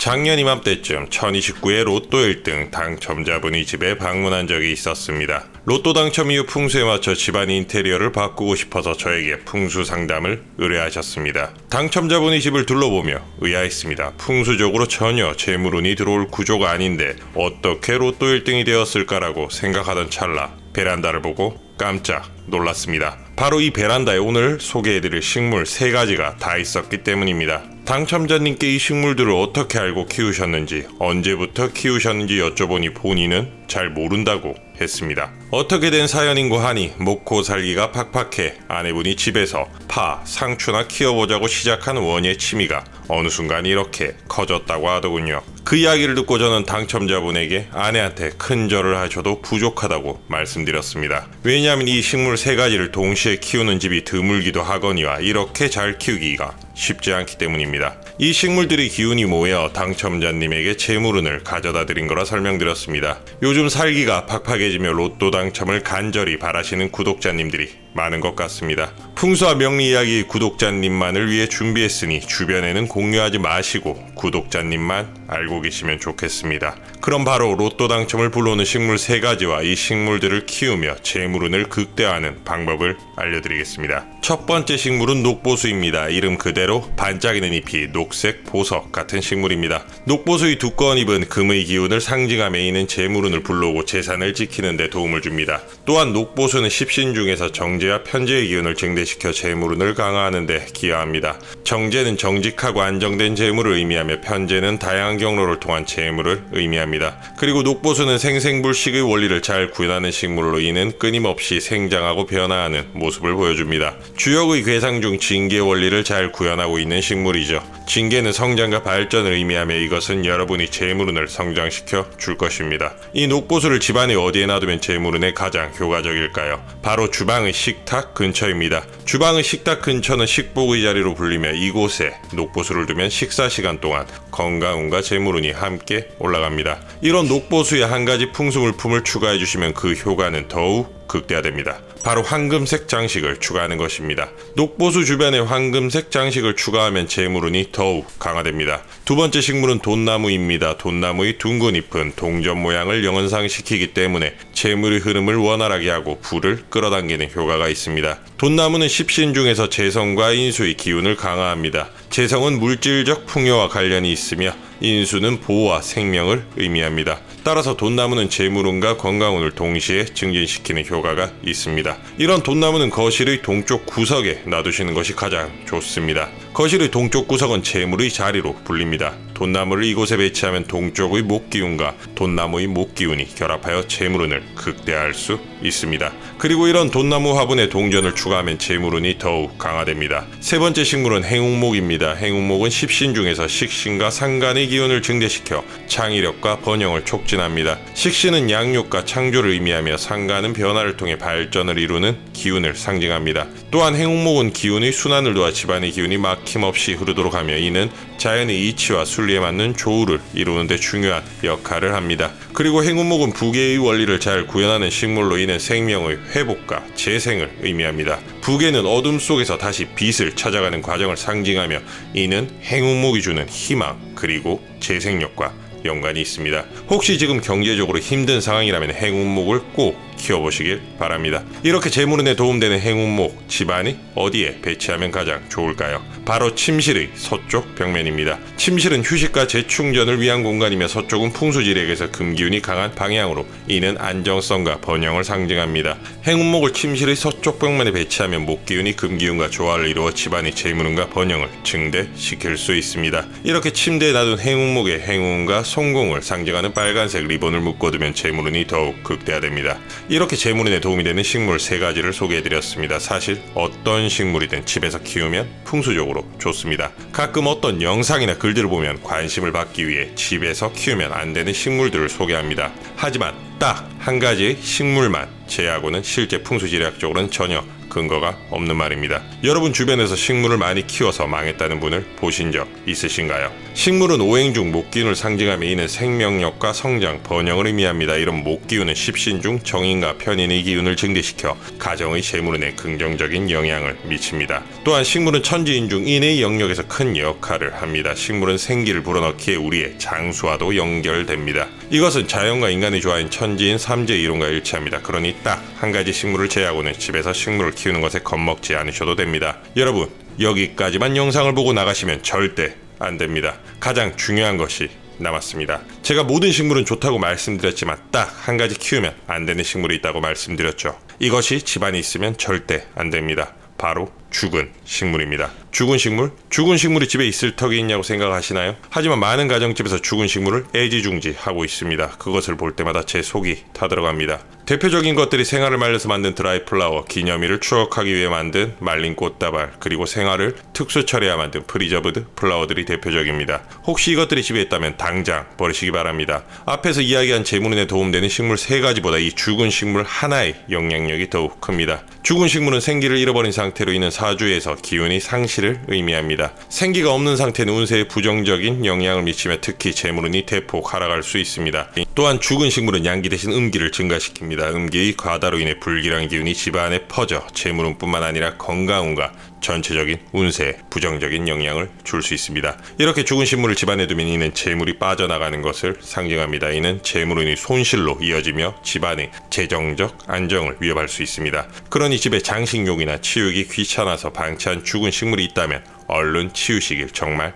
작년 이맘때쯤 1029의 로또 1등 당첨자분이 집에 방문한 적이 있었습니다. 로또 당첨 이후 풍수에 맞춰 집안 인테리어를 바꾸고 싶어서 저에게 풍수 상담을 의뢰하셨습니다. 당첨자분이 집을 둘러보며 의아했습니다. 풍수적으로 전혀 재물운이 들어올 구조가 아닌데 어떻게 로또 1등이 되었을까라고 생각하던 찰나 베란다를 보고 깜짝 놀랐습니다. 바로 이 베란다에 오늘 소개해드릴 식물 3가지가 다 있었기 때문입니다. 당첨자님께 이 식물들을 어떻게 알고 키우셨는지, 언제부터 키우셨는지 여쭤보니 본인은 잘 모른다고 했습니다. 어떻게 된 사연인고 하니 먹고 살기가 팍팍해 아내분이 집에서 파, 상추나 키워보자고 시작한 원예 취미가 어느 순간 이렇게 커졌다고 하더군요. 그 이야기를 듣고 저는 당첨자분에게 아내한테 큰 절을 하셔도 부족하다고 말씀드렸습니다. 왜냐하면 이 식물 3가지를 동시에 키우는 집이 드물기도 하거니와 이렇게 잘 키우기가 쉽지 않기 때문입니다. 이 식물들의 기운이 모여 당첨자님에게 재물운을 가져다 드린 거라 설명드렸습니다. 요즘 살기가 팍팍해지며 로또 당첨을 간절히 바라시는 구독자님들이 많은 것 같습니다. 풍수와 명리 이야기 구독자님만을 위해 준비했으니 주변에는 공유하지 마시고 구독자님만 알고 계시면 좋겠습니다. 그럼 바로 로또 당첨을 불러오는 식물 3가지와 이 식물들을 키우며 재물운을 극대화하는 방법을 알려드리겠습니다. 첫 번째 식물은 녹보수입니다. 이름 그대로 반짝이는 잎이 녹색 보석 같은 식물입니다. 녹보수의 두꺼운 잎은 금의 기운을 상징하며 이는 재물운을 불러오고 재산을 지키는 데 도움을 줍니다. 또한 녹보수는 십신 중에서 정제와 편제의 기운을 증대시켜 재물운을 강화하는 데 기여합니다. 정제는 정직하고 안정된 재물을 의미하며 편제는 다양한 경로를 통한 재물을 의미합니다. 그리고 녹보수는 생생불식의 원리를 잘 구현하는 식물로 이는 끊임없이 생장하고 변화하는 모습을 보여줍니다. 주역의 괴상 중 징계 원리를 잘 구현하고 있는 식물이죠. 징계는 성장과 발전을 의미하며 이것은 여러분이 재물운을 성장시켜 줄 것입니다. 이 녹보수를 집안에 어디에 놔두면 재물운에 가장 효과적일까요? 바로 주방의 식탁 근처입니다. 주방의 식탁 근처는 식복의 자리로 불리며 이곳에 녹보수를 두면 식사 시간 동안 건강운과 재물운이 함께 올라갑니다. 이런 녹보수에 한 가지 풍수물품을 추가해 주시면 그 효과는 더욱 극대화됩니다. 바로 황금색 장식을 추가하는 것입니다. 녹보수 주변에 황금색 장식을 추가하면 재물운이 더욱 강화됩니다. 두 번째 식물은 돈나무입니다. 돈나무의 둥근 잎은 동전 모양을 영원상시키기 때문에 재물의 흐름을 원활하게 하고 불을 끌어당기는 효과가 있습니다. 돈나무는 십신 중에서 재성과 인수의 기운을 강화합니다. 재성은 물질적 풍요와 관련이 있으며 인수는 보호와 생명을 의미합니다. 따라서 돈나무는 재물운과 건강운을 동시에 증진시키는 효과가 있습니다. 이런 돈나무는 거실의 동쪽 구석에 놔두시는 것이 가장 좋습니다. 거실의 동쪽 구석은 재물의 자리로 불립니다. 돈나무를 이곳에 배치하면 동쪽의 목기운과 돈나무의 목기운이 결합하여 재물운을 극대화할 수 있습니다. 그리고 이런 돈나무 화분에 동전을 추가하면 재물운이 더욱 강화됩니다. 세 번째 식물은 행운목입니다. 행운목은 십신 중에서 식신과 상간의 기운을 증대시켜 창의력과 번영을 촉진합니다. 식신은 양육과 창조를 의미하며 상간은 변화를 통해 발전을 이루는 기운을 상징합니다. 또한 행운목은 기운의 순환을 도와 집안의 기운이 막힘없이 흐르도록 하며 이는 자연의 이치와 순리에 맞는 조우를 이루는 데 중요한 역할을 합니다. 그리고 행운목은 부계의 원리를 잘 구현하는 식물로 이는 생명의 회복과 재생을 의미합니다. 부계는 어둠 속에서 다시 빛을 찾아가는 과정을 상징하며 이는 행운목이 주는 희망 그리고 재생력과 연관이 있습니다. 혹시 지금 경제적으로 힘든 상황이라면 행운목을 꼭 키워보시길 바랍니다. 이렇게 재물운에 도움되는 행운목, 집안이 어디에 배치하면 가장 좋을까요? 바로 침실의 서쪽 벽면입니다. 침실은 휴식과 재충전을 위한 공간이며 서쪽은 풍수지력에서 금기운이 강한 방향으로 이는 안정성과 번영을 상징합니다. 행운목을 침실의 서쪽 벽면에 배치하면 목기운이 금기운과 조화를 이루어 집안의 재물운과 번영을 증대시킬 수 있습니다. 이렇게 침대에 놔둔 행운목에 행운과 성공을 상징하는 빨간색 리본을 묶어두면 재물운이 더욱 극대화됩니다. 이렇게 재물운에 도움이 되는 식물 3가지를 소개해드렸습니다. 사실 어떤 식물이든 집에서 키우면 풍수적으로 좋습니다. 가끔 어떤 영상이나 글들을 보면 관심을 받기 위해 집에서 키우면 안 되는 식물들을 소개합니다. 하지만 딱 한 가지 식물만 제외하고는 실제 풍수지리학적으로는 전혀 근거가 없는 말입니다. 여러분 주변에서 식물을 많이 키워서 망했다는 분을 보신 적 있으신가요? 식물은 오행 중 목기운을 상징하며 이는 생명력과 성장, 번영을 의미합니다. 이런 목기운은 십신 중 정인과 편인의 기운을 증대시켜 가정의 재물운에 긍정적인 영향을 미칩니다. 또한 식물은 천지인 중 인의 영역에서 큰 역할을 합니다. 식물은 생기를 불어넣기에 우리의 장수와도 연결됩니다. 이것은 자연과 인간의 조화인 천지인 삼재 이론과 일치합니다. 그러니 딱 한 가지 식물을 제외하고는 집에서 식물을 키우는 것에 겁먹지 않으셔도 됩니다. 여러분, 여기까지만 영상을 보고 나가시면 절대 안 됩니다. 가장 중요한 것이 남았습니다. 제가 모든 식물은 좋다고 말씀드렸지만 딱 한 가지 키우면 안 되는 식물이 있다고 말씀드렸죠. 이것이 집안에 있으면 절대 안 됩니다. 바로 죽은 식물입니다. 죽은 식물? 죽은 식물이 집에 있을 턱이 있냐고 생각하시나요? 하지만 많은 가정집에서 죽은 식물을 애지중지하고 있습니다. 그것을 볼 때마다 제 속이 타들어갑니다. 대표적인 것들이 생화를 말려서 만든 드라이 플라워, 기념일을 추억하기 위해 만든 말린 꽃다발, 그리고 생화를 특수 처리해 만든 프리저브드 플라워들이 대표적입니다. 혹시 이것들이 집에 있다면 당장 버리시기 바랍니다. 앞에서 이야기한 재물운에 도움되는 식물 3가지보다 이 죽은 식물 하나의 영향력이 더욱 큽니다. 죽은 식물은 생기를 잃어버린 상태로 있는 사주에서 기운이 상실을 의미합니다. 생기가 없는 상태는 운세에 부정적인 영향을 미치며 특히 재물운이 대폭 하락할 수 있습니다. 또한 죽은 식물은 양기 대신 음기를 증가시킵니다. 음기의 과다로 인해 불길한 기운이 집안에 퍼져 재물운뿐만 아니라 건강운과 전체적인 운세에 부정적인 영향을 줄 수 있습니다. 이렇게 죽은 식물을 집안에 두면 이는 재물이 빠져나가는 것을 상징합니다. 이는 재물운이 손실로 이어지며 집안의 재정적 안정을 위협할 수 있습니다. 그러니 집에 장식용이나 치우기 귀찮아서 방치한 죽은 식물이 있다면 얼른 치우시길 정말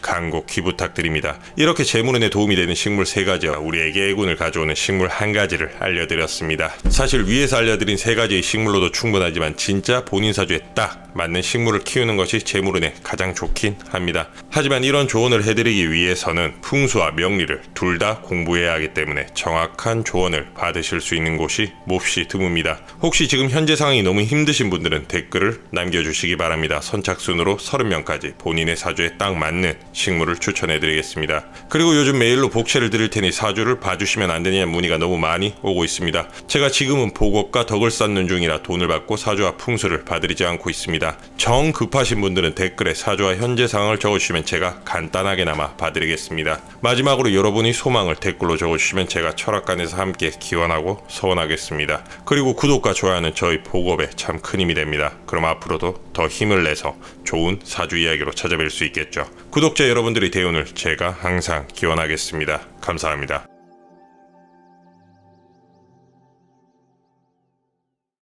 간곡히 부탁드립니다. 이렇게 재물운에 도움이 되는 식물 3가지와 우리에게 애군을 가져오는 식물 1가지를 알려드렸습니다. 사실 위에서 알려드린 3가지의 식물로도 충분하지만 진짜 본인 사주에 딱 맞는 식물을 키우는 것이 재물운에 가장 좋긴 합니다. 하지만 이런 조언을 해드리기 위해서는 풍수와 명리를 둘 다 공부해야 하기 때문에 정확한 조언을 받으실 수 있는 곳이 몹시 드뭅니다. 혹시 지금 현재 상황이 너무 힘드신 분들은 댓글을 남겨주시기 바랍니다. 선착순으로 30명까지 본인의 사주에 딱 맞는 식물을 추천해드리겠습니다. 그리고 요즘 메일로 복채를 드릴 테니 사주를 봐주시면 안 되냐는 문의가 너무 많이 오고 있습니다. 제가 지금은 복업과 덕을 쌓는 중이라 돈을 받고 사주와 풍수를 봐드리지 않고 있습니다. 정 급하신 분들은 댓글에 사주와 현재 상황을 적어주시면 제가 간단하게나마 봐드리겠습니다. 마지막으로 여러분이 소망을 댓글로 적어주시면 제가 철학관에서 함께 기원하고 서원하겠습니다. 그리고 구독과 좋아요는 저희 복업에 참 큰 힘이 됩니다. 그럼 앞으로도 더 힘을 내서 좋은 사주 이야기로 찾아뵐 수 있겠죠. 구독자 여러분들의 대운을 제가 항상 기원하겠습니다. 감사합니다.